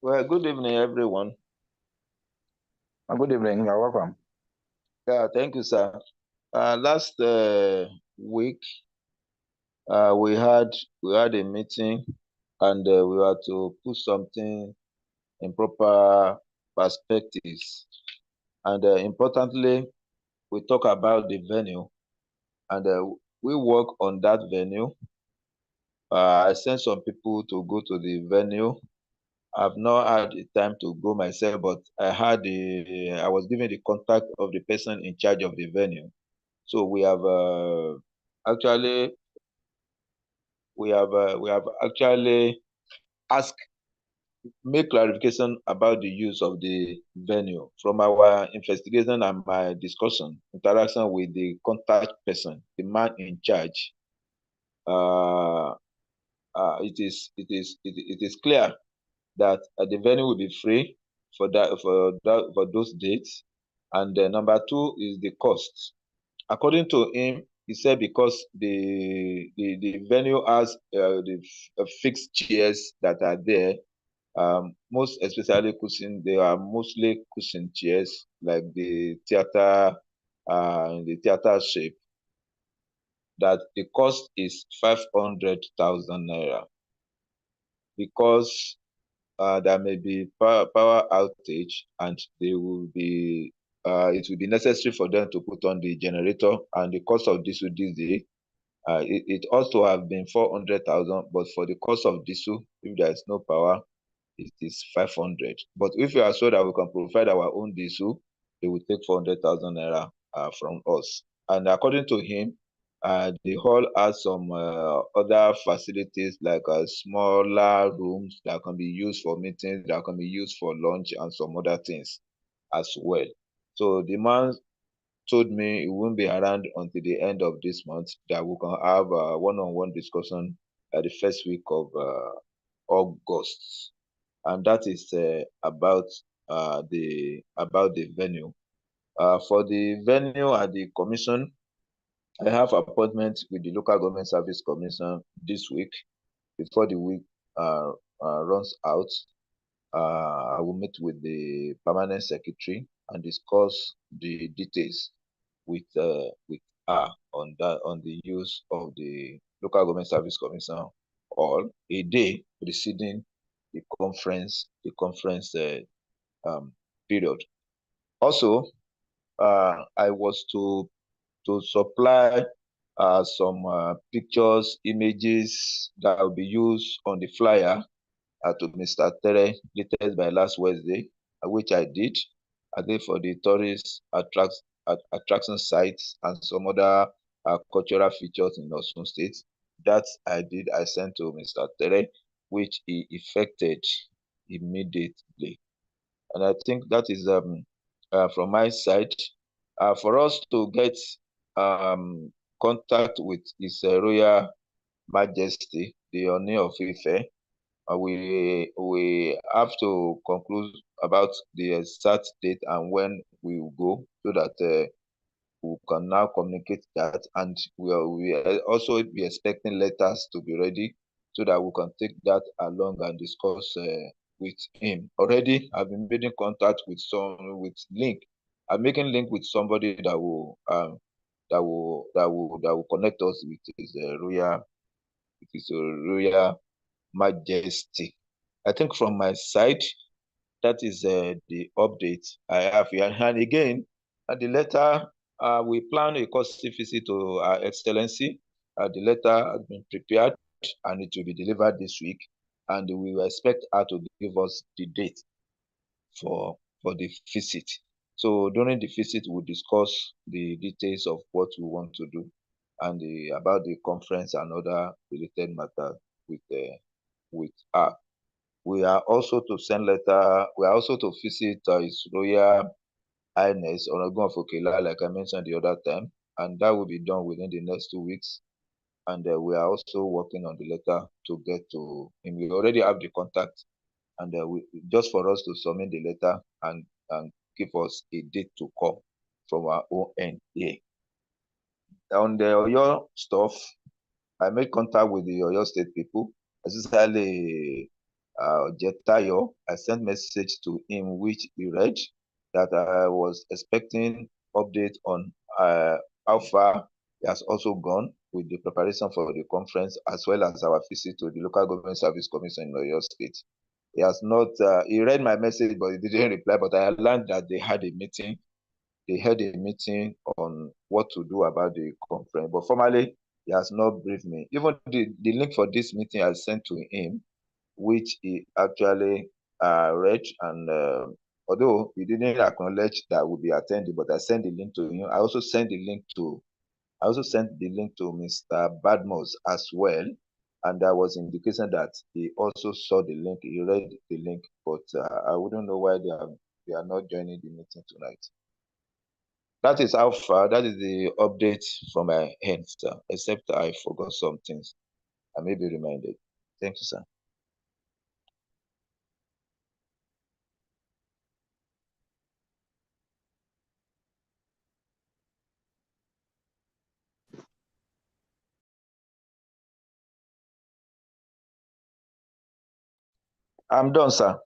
Well, good evening, everyone. Good evening. You're welcome. Yeah, thank you, sir. Last week, we had a meeting, and we had to put something in proper perspectives. And importantly, we talk about the venue, and we work on that venue. I sent some people to go to the venue. I've not had the time to go myself, but I was given the contact of the person in charge of the venue. So actually we have actually asked make clarification about the use of the venue from our investigation and my discussion interaction with the contact person, the man in charge. Uh, it is clear that the venue will be free for those dates, and number two is the cost. According to him, he said because the venue has fixed chairs that are there, most especially cushion, they are mostly cushion chairs like in the theater shape, that the cost is 500,000 naira because there may be power outage, and it will be necessary for them to put on the generator, and the cost of diesel this day. It also have been 400,000, but for the cost of diesel, if there is no power, it is 500. But if we are sure that we can provide our own diesel, they will take 400,000 naira from us. And according to him, the hall has some other facilities like smaller rooms that can be used for meetings, that can be used for lunch, and some other things as well. So the man told me he won't be around until the end of this month, that we can have a one-on-one discussion the first week of August, and that is about the venue. For the venue at the commission, I have appointment with the local government service commission this week. Before the week runs out, I will meet with the permanent secretary and discuss the details with her on the use of the local government service commission hall a day preceding the conference period. Also, I was to supply some pictures, images that will be used on the flyer to Mr. Tere, dated by last Wednesday, which I did. I did for the tourist attraction sites and some other cultural features in Osun State. That I did, I sent to Mr. Tere, which he effected immediately. And I think that is from my side. For us to get contact with His Royal Majesty, the Oni of Ife, we have to conclude about the exact date and when we will go, so that we can now communicate that, and we also be expecting letters to be ready so that we can take that along and discuss with him. Already, I've been making contact with link. I'm making link with somebody that will connect us with his royal majesty. I think from my side, that is the update I have here. And again, the letter, we plan a courtesy visit to Her Excellency. The letter has been prepared and it will be delivered this week. And we will expect her to give us the date for the visit. So during the visit, we'll discuss the details of what we want to do and about the conference and other related matters with her. We are also to send letter. We are also to visit His Royal Highness Onagun of Okela, like I mentioned the other time, and that will be done within the next 2 weeks. And we are also working on the letter to get to him. We already have the contact, and just for us to submit the letter and give us a date to come from our own end here. On the Oyo stuff, I made contact with the Oyo State people, especially Jetayo. I sent message to him, which he read, that I was expecting update on how far he has also gone with the preparation for the conference, as well as our visit to the Local Government Service Commission in Oyo State. He has not, he read my message, but he didn't reply, but I learned that they had a meeting. They had a meeting on what to do about the conference, but formally, he has not briefed me. Even the link for this meeting I sent to him, which he actually read, and although he didn't acknowledge that we'll be attending, but I sent the link to him. I also sent the link to Mr. Badmos as well, and there was indication that he also saw the link, he read the link, but I wouldn't know why they are not joining the meeting tonight. That is how far, that is the update from my end, sir, except I forgot some things. I may be reminded. Thank you, sir. I'm done, sir.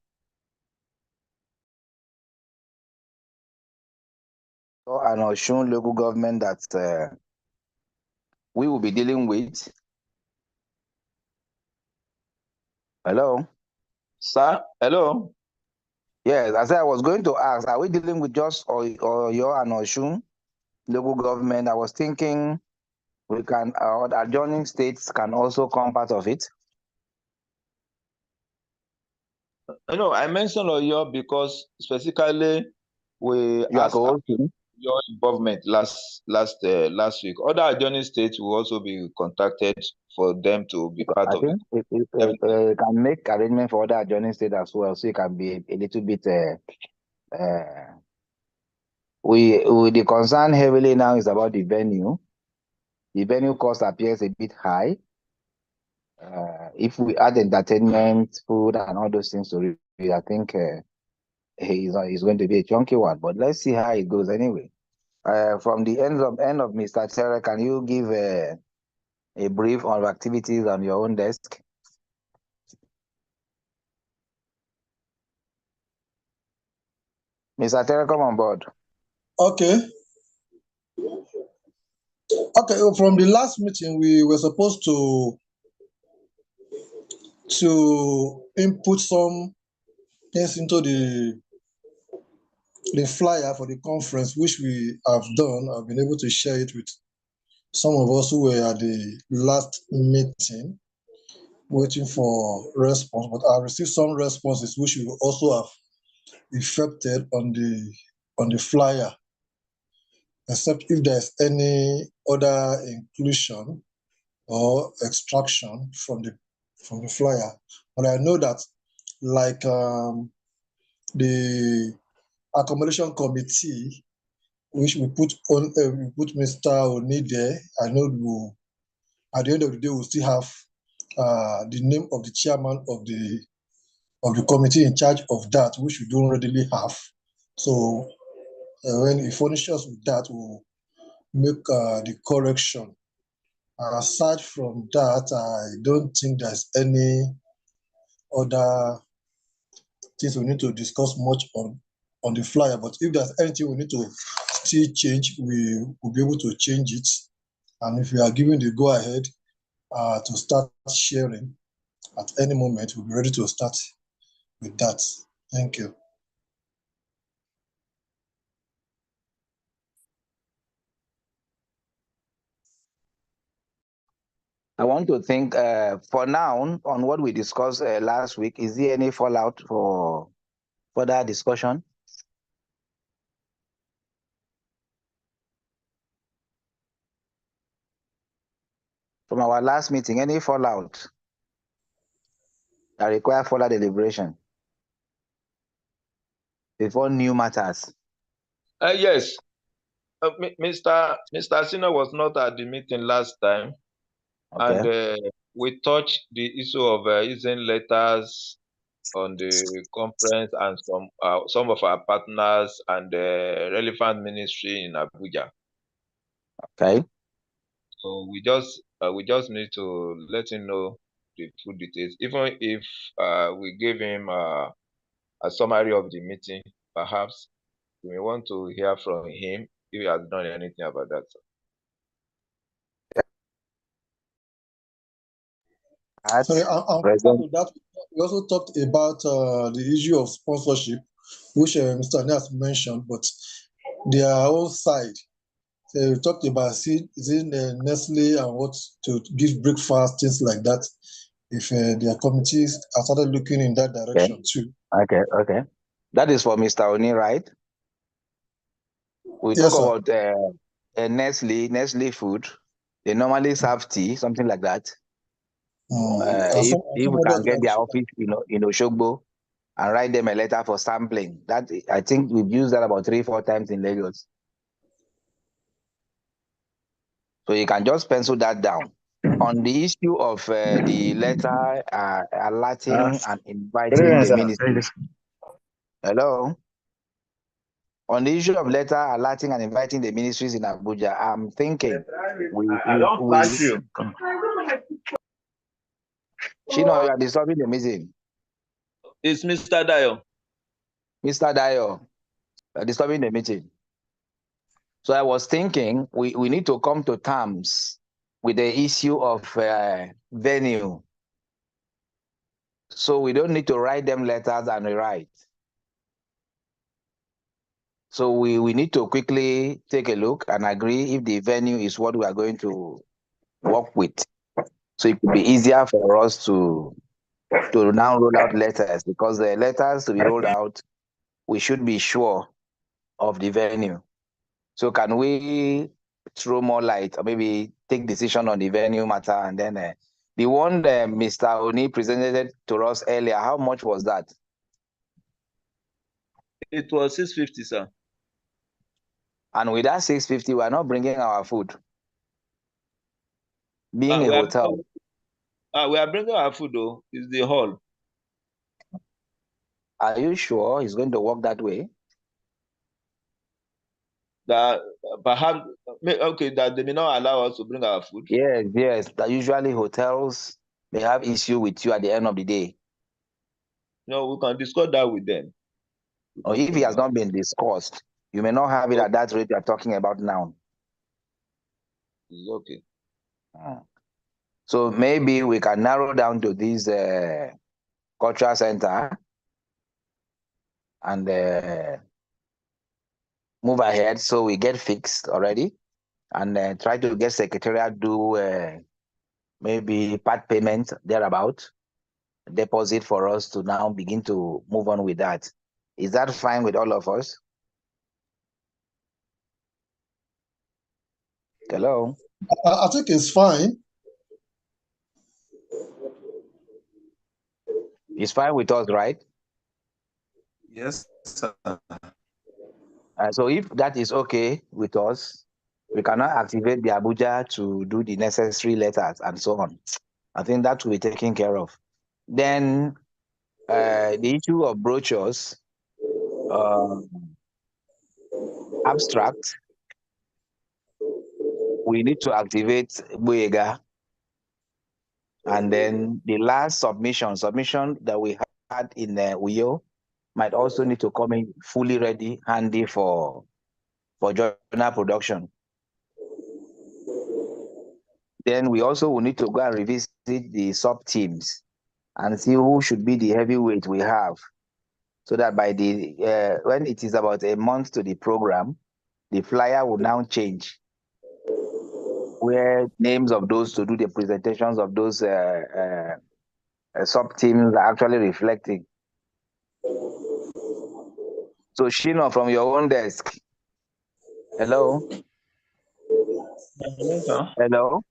An Osun local government that we will be dealing with. Hello? Sir, hello? Yes, I said I was going to ask, are we dealing with just Oyo and Osun local government? I was thinking we can, the adjoining states can also come part of it. No, I mentioned Oyo because specifically we asked your involvement last week. Other adjoining states will also be contacted for them to be part of it. I think can make arrangement for other adjoining states as well, so it can be a little bit. The concern heavily now is about the venue. The venue cost appears a bit high. If we add entertainment, food, and all those things to it, I think it's going to be a chunky one. But let's see how it goes anyway. From the end of Mr. Terra, can you give a brief on activities on your own desk? Mr. Terra, come on board. Okay. Okay, from the last meeting, we were supposed to input some things into the flyer for the conference, which we have done. I've been able to share it with some of us who were at the last meeting, waiting for response. But I received some responses which we also have effected on the flyer, except if there's any other inclusion or extraction from the flyer. But I know that, like the accommodation committee, which we put Mr. Oni there, I know at the end of the day we'll still have the name of the chairman of the committee in charge of that, which we don't readily have. So when he furnishes with that, we'll make the correction. Aside from that, I don't think there's any other things we need to discuss much on the flyer. But if there's anything we need to still change, we will be able to change it. And if we are given the go ahead to start sharing at any moment, we'll be ready to start with that. Thank you. I want to think for now on what we discussed last week. Is there any fallout for further discussion? From our last meeting, any fallout that require further deliberation before new matters? Yes. Mr. Sino was not at the meeting last time. Okay. And we touched the issue of using letters on the conference and some of our partners and the relevant ministry in Abuja. Okay. So we just need to let him know the full details. Even if we give him a summary of the meeting, perhaps we may want to hear from him if he has done anything about that. Sorry, I'm that. We also talked about the issue of sponsorship, which Mr. Nias mentioned, but their own side. So we talked about Nestle and what to give breakfast, things like that. If their committees are started looking in that direction too. Okay. That is for Mr. Oni, right? We Yes, talk about Nestle food. They normally serve tea, something like that. If we can get their office, in Oshogbo, and write them a letter for sampling, that I think we've used that about 3-4 times in Lagos. So you can just pencil that down. On the issue of the letter alerting and inviting the ministry. Hello? On the issue of letter alerting and inviting the ministries in Abuja, I'm thinking Shino, you are disturbing the meeting. It's Mr. Dayo. Mr. Dayo, you are disturbing the meeting. So I was thinking we need to come to terms with the issue of venue. So we don't need to write them letters and rewrite. So we need to quickly take a look and agree if the venue is what we are going to work with. So it could be easier for us to now roll out letters, because the letters to be rolled out, we should be sure of the venue. So can we throw more light, or maybe take decision on the venue matter? And then the one that Mr. Oni presented to us earlier, how much was that? It was 650, sir. And with that 650, we are not bringing our food. Being a hotel. We are bringing our food, though. It's the hall. Are you sure it's going to work that way? That perhaps, okay, that they may not allow us to bring our food. Yes. That usually hotels, they have issue with you at the end of the day. No, we can discuss that with them. Or if it has not been discussed, you may not have it at that rate you are talking about now. It's okay. So maybe we can narrow down to this cultural center and move ahead, so we get fixed already, and try to get secretariat do maybe part payment thereabout, deposit for us to now begin to move on with that. Is that fine with all of us? Hello? I think it's fine. It's fine with us, right? Yes, sir. So if that is okay with us, we cannot activate the Abuja to do the necessary letters and so on. I think that will be taken care of. Then the issue of brochures, abstract, we need to activate Boyega. And then the last submission that we had in Uyo might also need to come in fully ready, handy for journal production. Then we also will need to go and revisit the sub-teams and see who should be the heavyweight we have, so that by the when it is about a month to the program, the flyer will now change, where names of those to do the presentations of those sub-teams are actually reflecting. So Shino, from your own desk. Hello? Hello?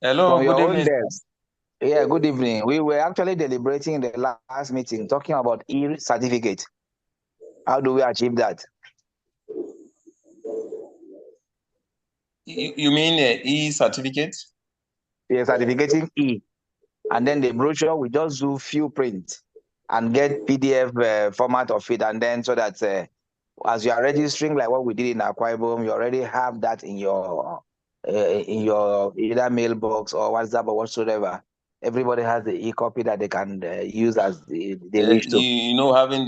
Hello, From your good own evening. desk. Yeah, good evening. We were actually deliberating in the last meeting, talking about e-certificate. How do we achieve that? You mean e-certificate? Yeah, certificating E. And then the brochure, we just do few print and get PDF format of it. And then so that as you are registering, like what we did in Akwa Ibom, you already have that in your either mailbox or WhatsApp or whatsoever. everybody has the e-copy that they can use as they wish to. You know, having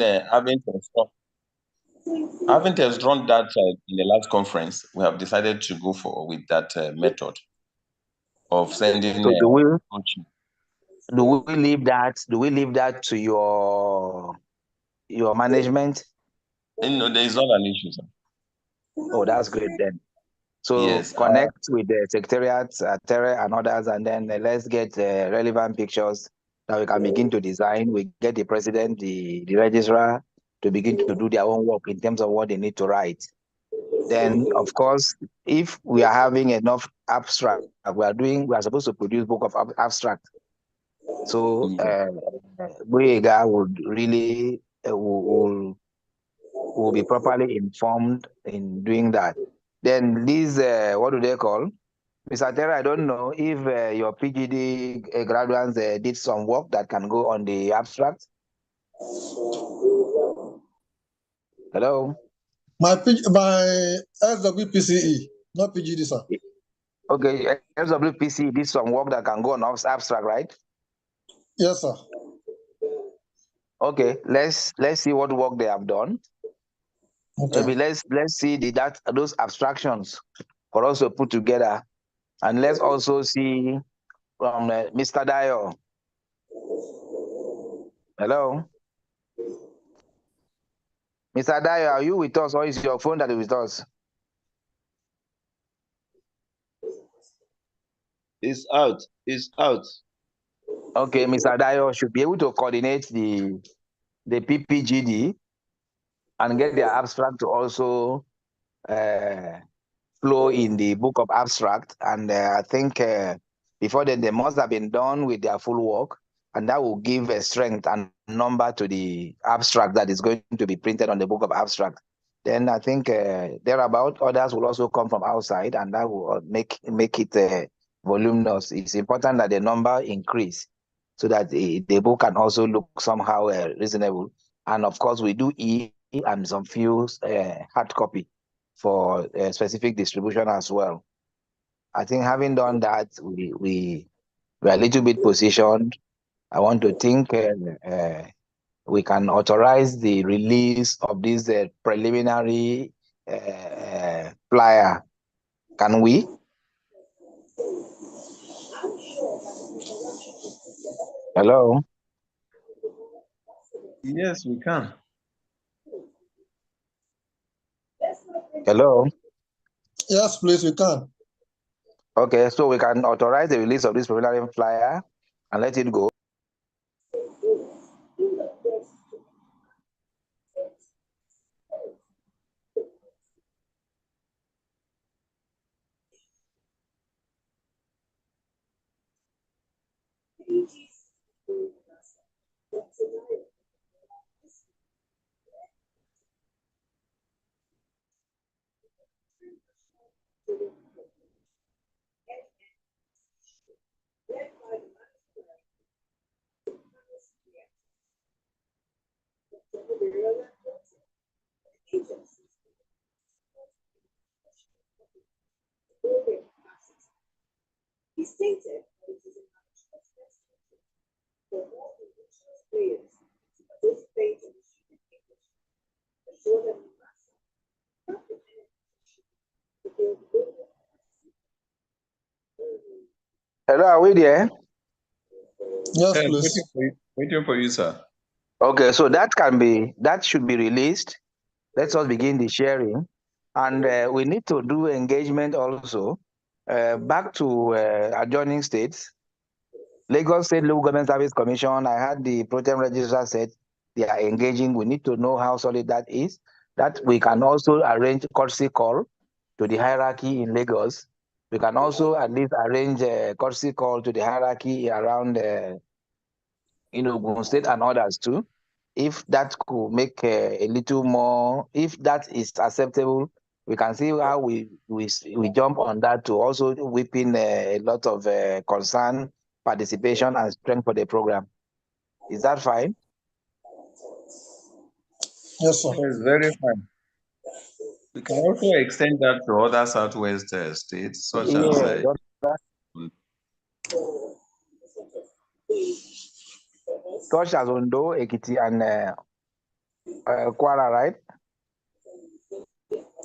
test run that in the last conference, we have decided to go with that method of sending. So do we leave that? Do we leave that to your management? No, there is not an issue, sir. Oh, that's great then. So yes, connect with the secretariat, Tere and others, and then let's get relevant pictures that we can begin to design. We get the president, the registrar to begin to do their own work in terms of what they need to write. Then, of course, if we are having enough abstract, we are supposed to produce book of abstract. So Boyega would really will be properly informed in doing that. Then these, what do they call? Mr. Terra, I don't know if your PGD graduates did some work that can go on the abstract. Hello? My SWPCE, not PGD, sir. Okay, SWPCE did some work that can go on abstract, right? Yes, sir. Okay, let's see what work they have done. Okay. Maybe let's see those abstractions for us to put together, and let's also see from Mr. Dio. Hello, Mr. Dio, are you with us, or is your phone that is with us? It's out. It's out. Okay, Mr. Dio should be able to coordinate the PPGD and get their abstract to also flow in the book of abstract. And I think before then, they must have been done with their full work, and that will give a strength and number to the abstract that is going to be printed on the book of abstract. Then I think thereabout, others will also come from outside, and that will make it voluminous. It's important that the number increase so that the book can also look somehow reasonable. And of course, we do and some few hard copy for specific distribution as well. I think having done that, we are a little bit positioned. I want to think we can authorize the release of this preliminary flyer. Can we? Hello? Yes, we can. Hello? Yes, please, we can. Okay, so we can authorize the release of this preliminary flyer and let it go. He stated that it is in management's best interest for all indigenous players to participate in the student English, assure them the master, not the to build global Hello, are we there? Yes, please. Waiting for you, sir. Okay, so that should be released. Let us begin the sharing. And we need to do engagement also. Back to adjoining states. Lagos State Local Government Service Commission, I had the Pro-Tem Registrar said they are engaging. We need to know how solid that is. That we can also arrange courtesy call to the hierarchy in Lagos. We can also at least arrange a courtesy call to the hierarchy around Ogun State and others too. If that could make a little more, if that is acceptable, we can see how we jump on that to also whip in a lot of concern, participation, and strength for the program. Is that fine? Yes, sir. It's very fine. We can also extend that to other Southwest states, such as. touched as Ondo, Ekiti, and Kwara, right?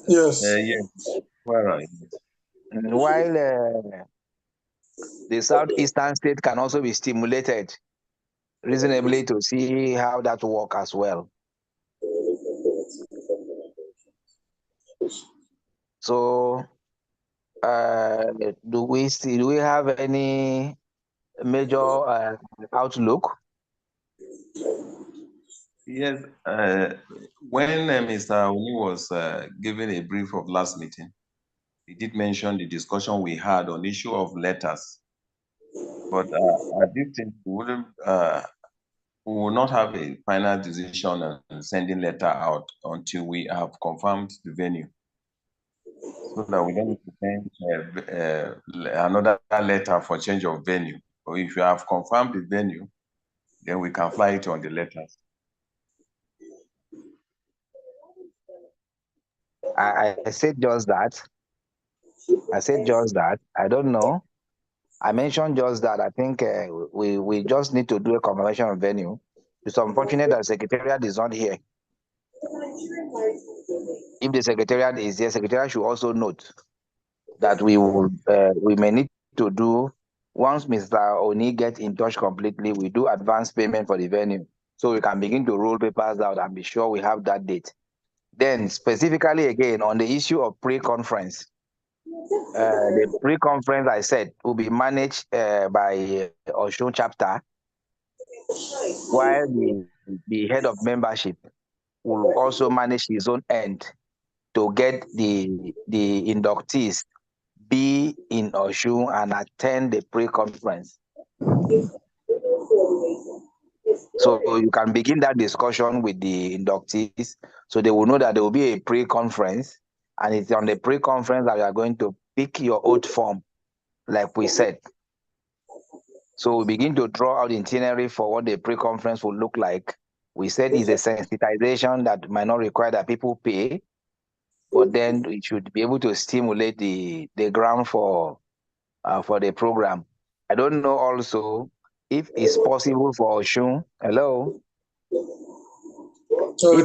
Yes. Yes, Kwara. While the southeastern state can also be stimulated reasonably to see how that work as well. So, do we have any major outlook? Yes, when Mr. Oni was giving a brief of last meeting, he did mention the discussion we had on the issue of letters. But at this time, we will not have a final decision on sending letter out until we have confirmed the venue, so that we don't need to send another letter for change of venue. Or if you have confirmed the venue, then we can fly it on the letters. I said just that. I don't know. I mentioned just that. I think we just need to do a confirmation of venue. It's unfortunate that Secretariat is not here. If the Secretariat is here, Secretariat should also note that we may need to do, once Mr. Oni gets in touch completely, we do advance payment for the venue, so we can begin to roll papers out and be sure we have that date. Then specifically again on the issue of pre-conference, the pre-conference I said will be managed by Osun chapter, while the head of membership will also manage his own end to get the inductees be in Osun and attend the pre-conference. So you can begin that discussion with the inductees, so they will know that there will be a pre-conference, and it's on the pre-conference that you are going to pick your oath form, like we said. So we begin to draw out the itinerary for what the pre-conference will look like. We said it's a sensitization that might not require that people pay, but then it should be able to stimulate the ground for the program. I don't know also if it's possible for Osun. Hello? So If it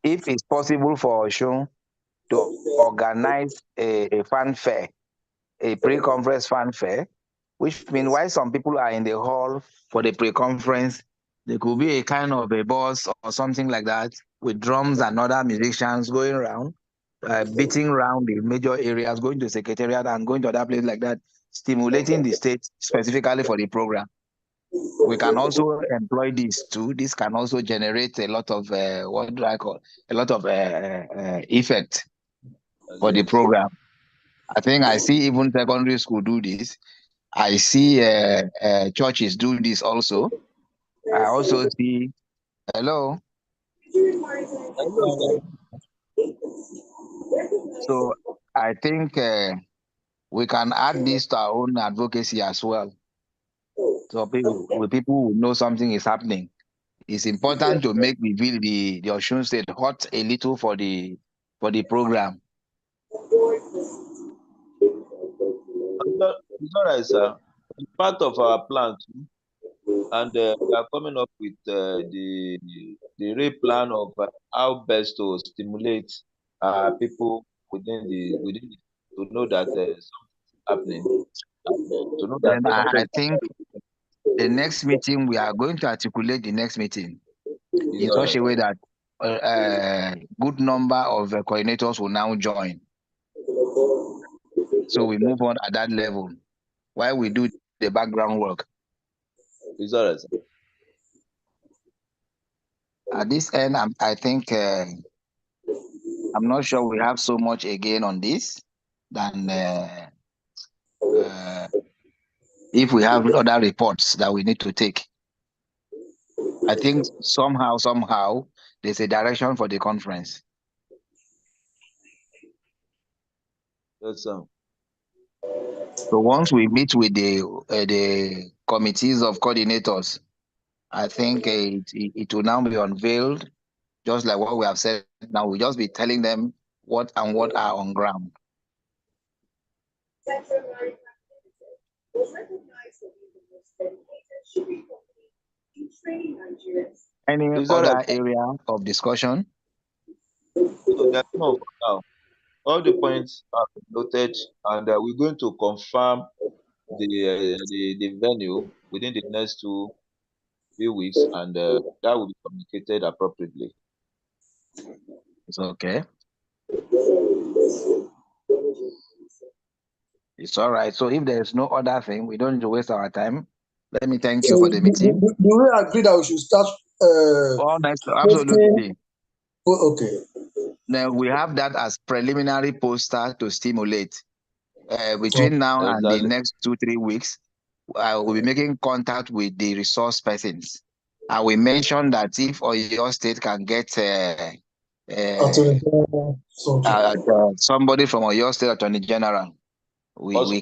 it's is. possible for Osun to organize a fanfare, a pre-conference fanfare, which means while some people are in the hall for the pre-conference, there could be a kind of a bus or something like that with drums and other musicians going around, beating around the major areas, going to Secretariat and going to other places like that, stimulating the state specifically for the program. We can also employ this too. This can also generate a lot of what do I call a lot of effect for the program. I think I see even secondary school do this. I see churches do this also. I also see. Hello. So I think we can add this to our own advocacy as well. So people who know something is happening. It's important to make the Osun State hot a little for the program. It's all right, sir. It's part of our plan too. And we are coming up with the real plan of how best to stimulate people within the to know that something is happening, and, to know that And I think the next meeting, we are going to articulate the next meeting in such a way that a good number of coordinators will now join. So we move on at that level while we do the background work. It's all right, sir. At this end, I think I'm not sure we have so much again on this than if we have other reports that we need to take. I think somehow, there's a direction for the conference. Yes, sir. So once we meet with the committees of coordinators, I think it will now be unveiled, just like what we have said. Now we'll just be telling them what are on ground. Was recognized to be the most dedicated shipping company training Nigerians. Any It's all right. other area of discussion? So there's no for now. All the points are noted, and we're going to confirm the venue within the next 2 weeks, and that will be communicated appropriately. It's okay. It's all right. So if there's no other thing, we don't need to waste our time. Let me thank you for the meeting. Do we agree that we should start? Absolutely. Oh, okay. Now we have that as preliminary poster to stimulate. Between now and the next 2-3 weeks, I will be making contact with the resource persons. I will mention that if your state can get somebody from your state attorney general, we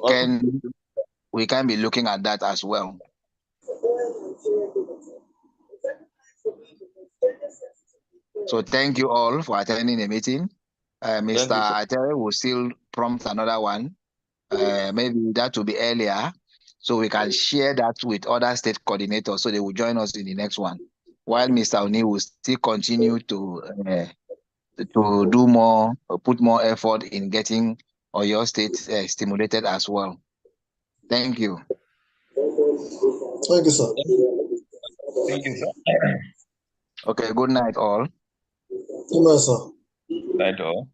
can be looking at that as well. So thank you all for attending the meeting. Mr. Atere will still prompt another one. Maybe that will be earlier, so we can share that with other state coordinators, so they will join us in the next one. While Mr. Oni will still continue to do more, put more effort in getting your state stimulated as well. Thank you. Thank you, sir. Thank you, sir. Okay, good night all. Good night, sir. Night all.